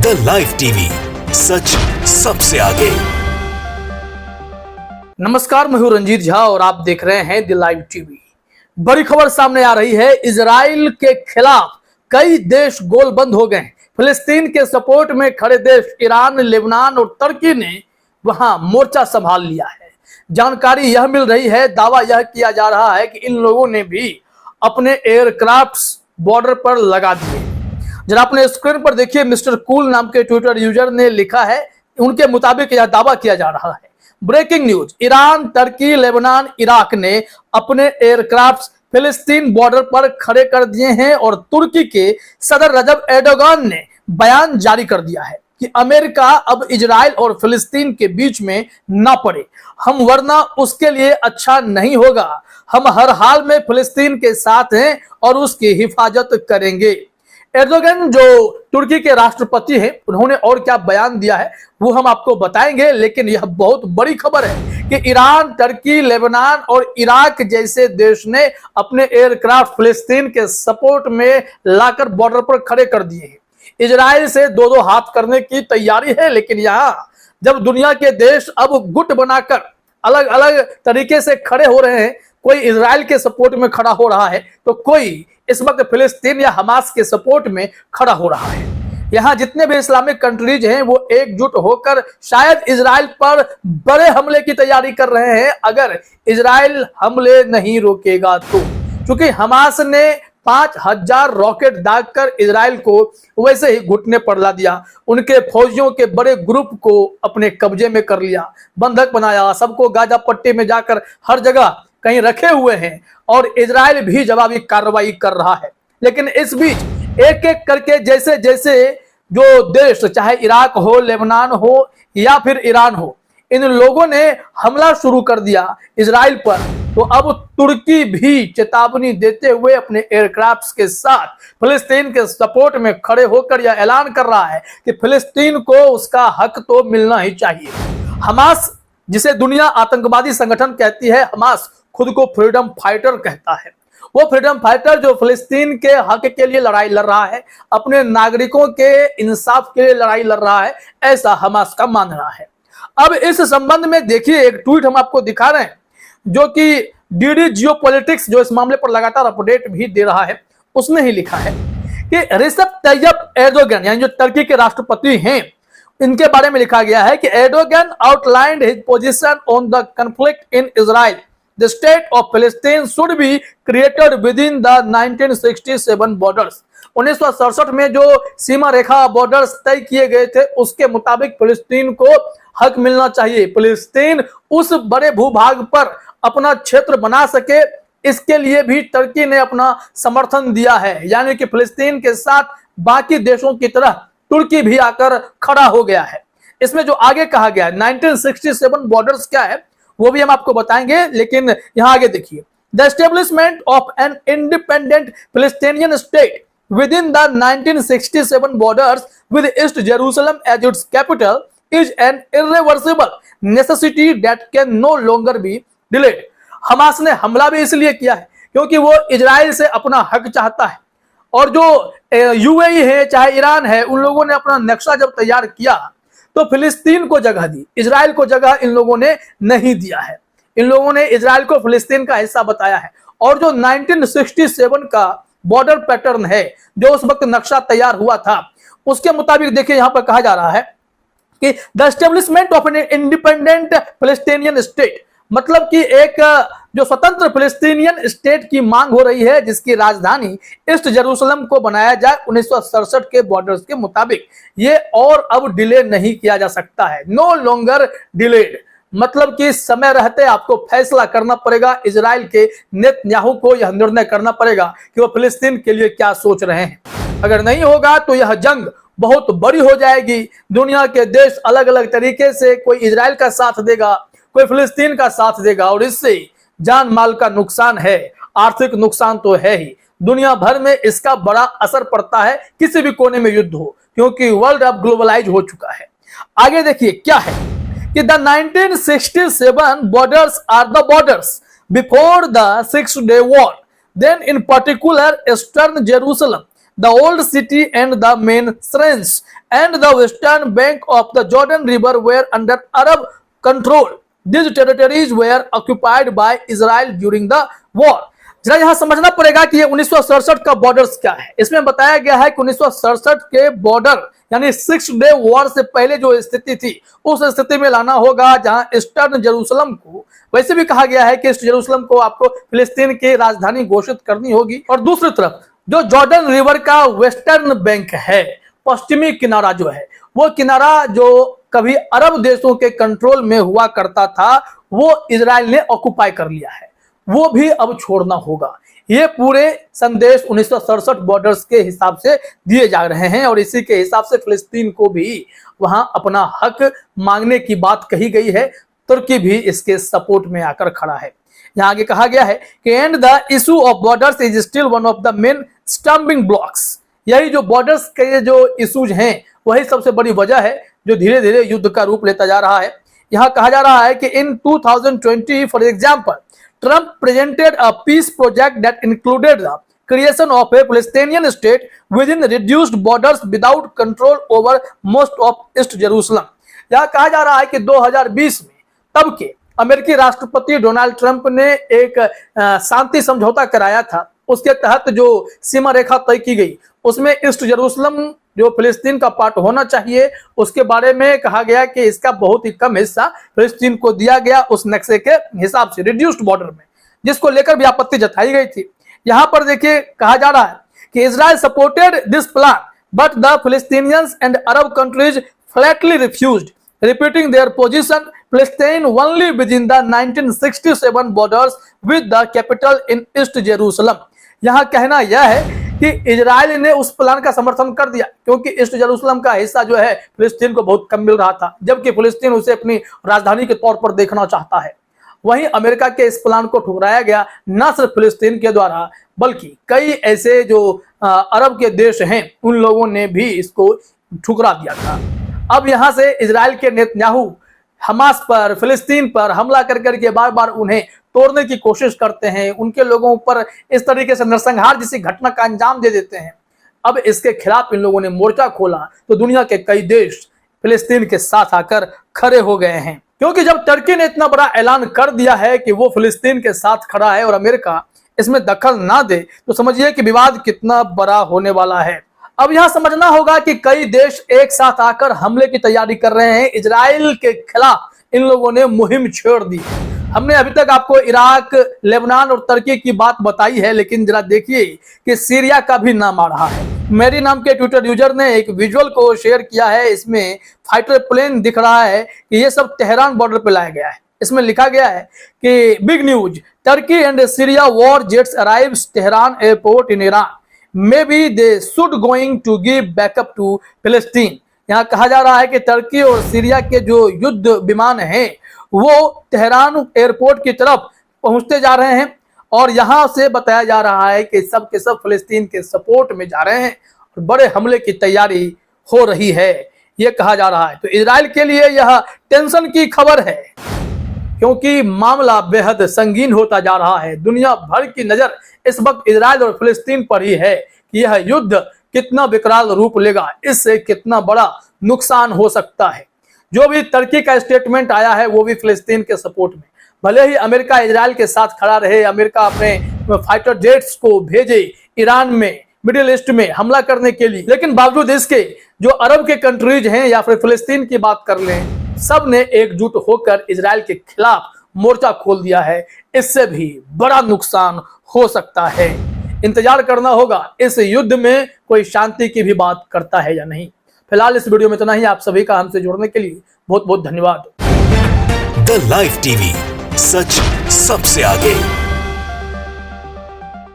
The live TV, सच सबसे आगे। नमस्कार, मैं हूं रंजीत झा और आप देख रहे हैं द लाइव टीवी। बड़ी खबर सामने आ रही है। इजराइल के खिलाफ कई देश गोलबंद हो गए। फिलिस्तीन के सपोर्ट में खड़े देश ईरान, लेबनान और तुर्की ने वहां मोर्चा संभाल लिया है। जानकारी यह मिल रही है, दावा यह किया जा रहा है कि इन लोगों ने भी अपने एयरक्राफ्ट्स बॉर्डर पर लगा दिए। जरा अपने स्क्रीन पर देखिए, मिस्टर कूल नाम के ट्विटर यूजर ने लिखा है। उनके मुताबिक यह दावा किया जा रहा है। ब्रेकिंग न्यूज, ईरान, तुर्की, लेबनान, इराक ने अपने एयरक्राफ्ट्स फिलिस्तीन बॉर्डर पर खड़े कर दिए हैं और तुर्की के सदर रजब एर्दोगान ने बयान जारी कर दिया है कि अमेरिका अब इजराइल और फिलिस्तीन के बीच में ना पड़े, हम वरना उसके लिए अच्छा नहीं होगा। हम हर हाल में फिलिस्तीन के साथ हैं और उसकी हिफाजत करेंगे। एर्दोगन जो तुर्की के राष्ट्रपति हैं, उन्होंने और क्या बयान दिया है वो हम आपको बताएंगे, लेकिन यह बहुत बड़ी खबर है कि ईरान, तुर्की, लेबनान और इराक जैसे देश ने अपने एयरक्राफ्ट फिलिस्तीन के सपोर्ट में लाकर बॉर्डर पर खड़े कर दिए हैं। इजराइल से दो दो हाथ करने की तैयारी है, लेकिन यहाँ जब दुनिया के देश अब गुट बनाकर अलग अलग तरीके से खड़े हो रहे हैं, कोई इजराइल के सपोर्ट में खड़ा हो रहा है तो कोई इस वक्त फिलिस्तीन या हमास के सपोर्ट में खड़ा हो रहा है। यहाँ जितने भी इस्लामिक कंट्रीज हैं वो एकजुट होकर शायद इजराइल पर बड़े हमले की तैयारी कर रहे हैं, अगर इजराइल हमले नहीं रोकेगा तो। क्योंकि हमास ने 5000 रॉकेट दागकर इजराइल को वैसे ही घुटने पर ला दिया, उनके फौजियों के बड़े ग्रुप को अपने कब्जे में कर लिया, बंधक बनाया, सबको गाजा पट्टी में जाकर हर जगह कहीं रखे हुए हैं और इजराइल भी जवाबी कार्रवाई कर रहा है। लेकिन इस बीच एक एक करके जैसे जैसे जो देश, चाहे इराक हो, लेबनान हो या फिर ईरान हो, इन लोगों ने हमला शुरू कर दिया इजराइल पर, तो अब तुर्की भी चेतावनी देते हुए अपने एयरक्राफ्ट्स के साथ फिलिस्तीन के सपोर्ट में खड़े होकर यह ऐलान कर रहा है कि फिलिस्तीन को उसका हक तो मिलना ही चाहिए। हमास, जिसे दुनिया आतंकवादी संगठन कहती है, हमास खुद को फ्रीडम फाइटर कहता है। वो फ्रीडम फाइटर जो फिलिस्तीन के हक के लिए लड़ाई लड़ रहा है, अपने नागरिकों के इंसाफ के लिए लड़ाई लड़ रहा है, ऐसा हमास का मानना है। अब इस संबंध में देखिए, एक ट्वीट हम आपको दिखा रहे हैं जो कि डीडी जियोपॉलिटिक्स जो इस मामले पर लगातार अपडेट भी दे रहा है, उसने ही लिखा है कि रिसेप तैयब एर्दोगन, यानी जो तुर्की के राष्ट्रपति हैं, इनके बारे में लिखा गया है कि Erdogan outlined his position on the conflict in Israel. The state of Palestine should be created within the 1967 borders। 1967 में जो सीमा रेखा बॉर्डर्स तय किए गए थे, उसके मुताबिक फिलिस्तीन को हक मिलना चाहिए। फिलिस्तीन उस बड़े भूभाग पर अपना क्षेत्र बना सके, इसके लिए भी तुर्की ने अपना समर्थन दिया है। यानी कि फिलिस्तीन के साथ बाकी देशों की तरह तुर्की भी आकर खड़ा हो गया है। इसमें जो आगे कहा गया है 1967 बॉर्डर्स क्या है वो भी हम आपको बताएंगे, लेकिन यहां आगे देखिए। The establishment of an independent Palestinian state within the 1967 borders with East Jerusalem as its capital is an irreversible necessity that can no longer be delayed. Hamas ने हमला भी इसलिए किया है क्योंकि वो इजराइल से अपना हक चाहता है, और जो यूएई है, चाहे ईरान है, उन लोगों ने अपना नक्शा जब तैयार किया तो फिलिस्तीन को जगह दी, इजराइल को जगह इन लोगों ने नहीं दिया है। इन लोगों ने इजराइल को फिलिस्तीन का हिस्सा बताया है। और जो 1967 का बॉर्डर पैटर्न है, जो उस वक्त नक्शा तैयार हुआ था, उसके मुताबिक देखिए यहां पर कहा जा रहा है कि the establishment of an independent Palestinian state, मतलब कि एक जो स्वतंत्र फिलिस्तीनियन स्टेट की मांग हो रही है, जिसकी राजधानी ईस्ट जेरूसलम को बनाया जाए 1967 के बॉर्डर्स के मुताबिक। ये और अब डिले नहीं किया जा सकता है, नो लॉन्गर डिलेड। मतलब कि समय रहते आपको फैसला करना पड़ेगा। इजराइल के नेतन्याहू को यह निर्णय करना पड़ेगा कि वो फिलिस्तीन के लिए क्या सोच रहे हैं। अगर नहीं होगा तो यह जंग बहुत बड़ी हो जाएगी। दुनिया के देश अलग अलग तरीके से, कोई इजराइल का साथ देगा, कोई फिलिस्तीन का साथ देगा, और इससे जान माल का नुकसान है, आर्थिक नुकसान तो है ही। दुनिया भर में इसका बड़ा असर पड़ता है, किसी भी कोने में युद्ध हो, क्योंकि वर्ल्ड अब ग्लोबलाइज हो चुका है। आगे देखिए क्या है कि the 1967 borders are the borders before the Six Day War. Then in particular Eastern Jerusalem the old city and the main shrines and the western bank of the Jordan River were under Arab control. These territories were occupied by Israel during the war. जरा यहाँ समझना पड़ेगा कि ये 1967 का borders क्या है। इसमें बताया गया है कि 1967 के बॉर्डर यानी 6 डे वॉर से पहले जो स्थिति थी उस स्थिति में लाना होगा, जहां ईस्टर्न जेरूसलम को, वैसे भी कहा गया है कि ईस्ट जेरूसलम को आपको फिलिस्तीन की राजधानी घोषित करनी होगी, और दूसरी तरफ जो जॉर्डन रिवर का वेस्टर्न बैंक है, पश्चिमी किनारा जो है, वो किनारा जो कभी अरब देशों के कंट्रोल में हुआ करता था, वो इजराइल ने ऑक्युपाई कर लिया है, वो भी अब छोड़ना होगा। ये पूरे संदेश 1967 बॉर्डर्स के हिसाब से दिए जा रहे हैं और इसी के हिसाब से फिलिस्तीन को भी वहां अपना हक मांगने की बात कही गई है। तुर्की भी इसके सपोर्ट में आकर खड़ा है। यहाँ आगे कहा गया है कि and the issue of borders is still one of the main stumbling blocks. यही जो बॉर्डर्स के जो इशूज हैं वही सबसे बड़ी वजह है जो धीरे धीरे युद्ध का रूप लेता जा रहा है। यहाँ कहा जा रहा है कि इन 2020 for example Trump presented a peace project that included the creation of a Palestinian state within reduced borders without control over most of East Jerusalem। यह कहा जा रहा है कि 2020 में तब के अमेरिकी राष्ट्रपति डोनाल्ड ट्रंप ने एक शांति समझौता कराया था। उसके तहत जो सीमा रेखा तय की गई उसमें ईस्ट जेरूसलम जो फिलिस्तीन का पार्ट होना चाहिए उसके बारे में कहा गया कि इसका बहुत ही कम हिस्सा फिलिस्तीन को दिया गया उस नक्शे के हिसाब से रिड्यूस्ड बॉर्डर में, जिसको लेकर भी आपत्ति जताई गई थी। यहां पर देखिए कहा जा रहा है कि Israel supported this plan but the Palestinians and Arab countries flatly refused repeating their position Palestine only within the 1967 borders with the capital in East Jerusalem। यहाँ कहना यह है कि इजराइल ने उस प्लान का समर्थन कर दिया क्योंकि ईस्ट जेरूसलम का हिस्सा जो है फिलिस्तीन को बहुत कम मिल रहा था, जबकि फिलिस्तीन उसे अपनी राजधानी के तौर पर देखना चाहता है। वहीं अमेरिका के इस प्लान को ठुकराया गया न सिर्फ फिलिस्तीन के द्वारा बल्कि कई ऐसे जो अरब के देश हैं उन लोगों ने भी इसको ठुकरा दिया था। अब यहाँ से इजराइल के नेतन्याहू हमास पर, फिलिस्तीन पर हमला कर करके बार बार उन्हें तोड़ने की कोशिश करते हैं, उनके लोगों पर इस तरीके से नरसंहार जैसी घटना का अंजाम दे देते हैं। अब इसके खिलाफ इन लोगों ने मोर्चा खोला तो दुनिया के कई देश फिलिस्तीन के साथ आकर खड़े हो गए हैं, क्योंकि जब टर्की ने इतना बड़ा ऐलान कर दिया है कि वो फिलिस्तीन के साथ खड़ा है और अमेरिका इसमें दखल ना दे तो समझिए कि विवाद कितना बड़ा होने वाला है। अब यहां समझना होगा कि कई देश एक साथ आकर हमले की तैयारी कर रहे हैं। इजराइल के खिलाफ इन लोगों ने मुहिम छेड़ दी। हमने अभी तक आपको इराक, लेबनान और तुर्की की बात बताई है, लेकिन जरा देखिए कि सीरिया का भी नाम आ रहा है। मेरी नाम के ट्विटर यूजर ने एक विजुअल को शेयर किया है, इसमें फाइटर प्लेन दिख रहा है कि ये सब तेहरान बॉर्डर पे लाया गया है। इसमें लिखा गया है कि big news, Turkey and Syria war jets arrives Tehran airport in Iran, may be they should going to give backup to फिलिस्तीन। यहाँ कहा जा रहा है कि टर्की और सीरिया के जो युद्ध विमान हैं वो तेहरान एयरपोर्ट की तरफ पहुंचते जा रहे हैं और यहां से बताया जा रहा है कि सब के सब फिलिस्तीन के सपोर्ट में जा रहे हैं और बड़े हमले की तैयारी हो रही है, ये कहा जा रहा है। तो इजराइल के लिए यह टेंशन की खबर है क्योंकि मामला बेहद संगीन होता जा रहा है। दुनिया भर की नजर इस वक्त इजराइल और फिलिस्तीन पर ही है कि यह युद्ध कितना विकराल रूप लेगा, इससे कितना बड़ा नुकसान हो सकता है। जो भी तुर्की का स्टेटमेंट आया है वो भी फिलिस्तीन के सपोर्ट में, भले ही अमेरिका इजराइल के साथ खड़ा रहे, अमेरिका अपने फाइटर जेट्स को भेजे ईरान में, मिडिल ईस्ट में हमला करने के लिए, लेकिन बावजूद इसके जो अरब के कंट्रीज हैं या फिर फिलिस्तीन की बात कर लें, सब ने एकजुट होकर इजराइल के खिलाफ मोर्चा खोल दिया है। इससे भी बड़ा नुकसान हो सकता है। इंतजार करना होगा इस युद्ध में कोई शांति की भी बात करता है या नहीं। फिलहाल इस वीडियो में इतना ही। आप सभी का हमसे जुड़ने के लिए बहुत बहुत धन्यवाद। द लाइव टीवी, सच सबसे आगे।